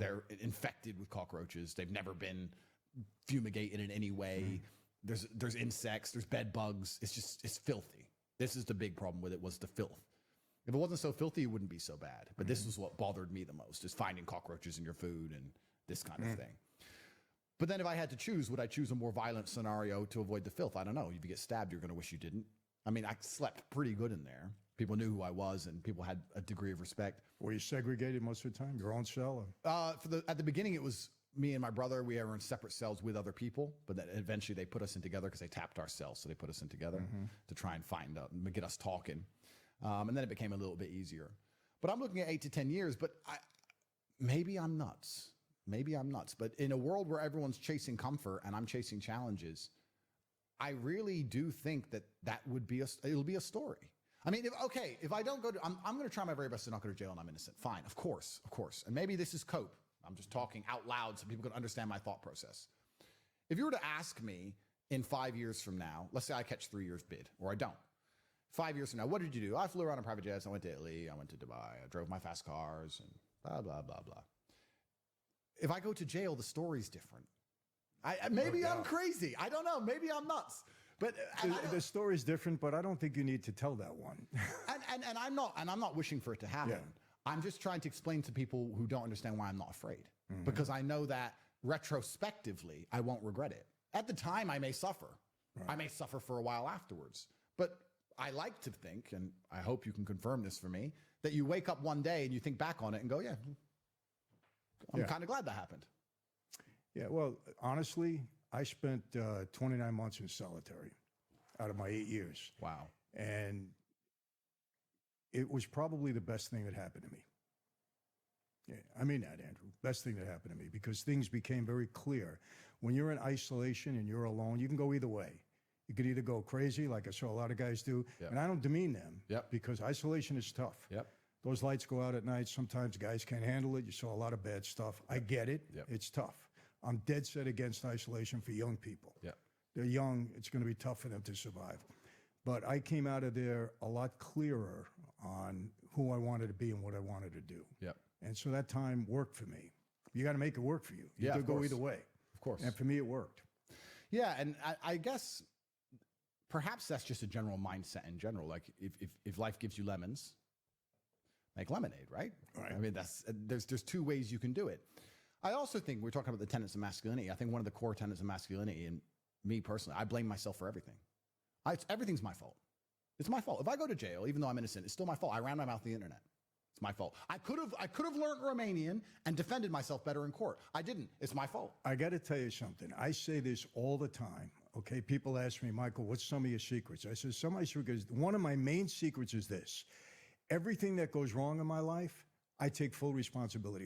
They're infected with cockroaches. They've never been fumigated in any way. There's insects, there's bed bugs. It's filthy. This is the big problem with it, was the filth. If it wasn't so filthy, it wouldn't be so bad. But this was what bothered me the most, is finding cockroaches in your food and this kind of thing. But then if I had to choose, would I choose a more violent scenario to avoid the filth? I don't know. If you get stabbed, you're going to wish you didn't. I mean, I slept pretty good in there. People knew who I was, and people had a degree of respect. Were you segregated most of the time? Your own cell? At the beginning, it was me and my brother. We were in separate cells with other people, but then eventually they put us in together because they tapped our cells. So they put us in together to try and find out and get us talking. And then it became a little bit easier. But I'm looking at 8 to 10 years, but maybe I'm nuts. Maybe I'm nuts. But in a world where everyone's chasing comfort and I'm chasing challenges, I really do think that would be it'll be a story. I mean, if I don't go to, I'm going to try my very best to not go to jail and I'm innocent. Fine, of course. And maybe this is cope. I'm just talking out loud so people can understand my thought process. If you were to ask me in 5 years from now, let's say I catch 3 years bid, or I don't. 5 years from now, what did you do? I flew around on private jets. I went to Italy. I went to Dubai. I drove my fast cars and blah, blah, blah, blah. If I go to jail, the story's different. Maybe I'm crazy. I don't know. Maybe I'm nuts. But the story's different, but I don't think you need to tell that one. and I'm not wishing for it to happen. Yeah. I'm just trying to explain to people who don't understand why I'm not afraid. Because I know that retrospectively, I won't regret it. At the time, I may suffer. Right. I may suffer for a while afterwards. But I like to think, and I hope you can confirm this for me, that you wake up one day and you think back on it and go, yeah, I'm kind of glad that happened. Yeah, well, honestly, I spent 29 months in solitary out of my 8 years. Wow. And it was probably the best thing that happened to me. Yeah, I mean that, Andrew. Best thing that happened to me, because things became very clear. When you're in isolation and you're alone, you can go either way. You could either go crazy, like I saw a lot of guys do, and I don't demean them, because isolation is tough. Those lights go out at night. Sometimes guys can't handle it. You saw a lot of bad stuff. I get it. It's tough. I'm dead set against isolation for young people. They're young. It's going to be tough for them to survive. But I came out of there a lot clearer on who I wanted to be and what I wanted to do. And so that time worked for me. You got to make it work for you. You have to go either way. Of course. And for me, it worked. Yeah, and I guess perhaps that's just a general mindset in general. Like if life gives you lemons, make lemonade, right? I mean, there's two ways you can do it. I also think we're talking about the tenets of masculinity. I think one of the core tenets of masculinity, and me personally, I blame myself for everything. Everything's my fault. It's my fault. If I go to jail, even though I'm innocent, it's still my fault. I ran my mouth on the internet. It's my fault. I could have learned Romanian and defended myself better in court. I didn't. It's my fault. I got to tell you something. I say this all the time. Okay, people ask me, Michael, what's some of your secrets? I said, some of my secrets. One of my main secrets is this: everything that goes wrong in my life, I take full responsibility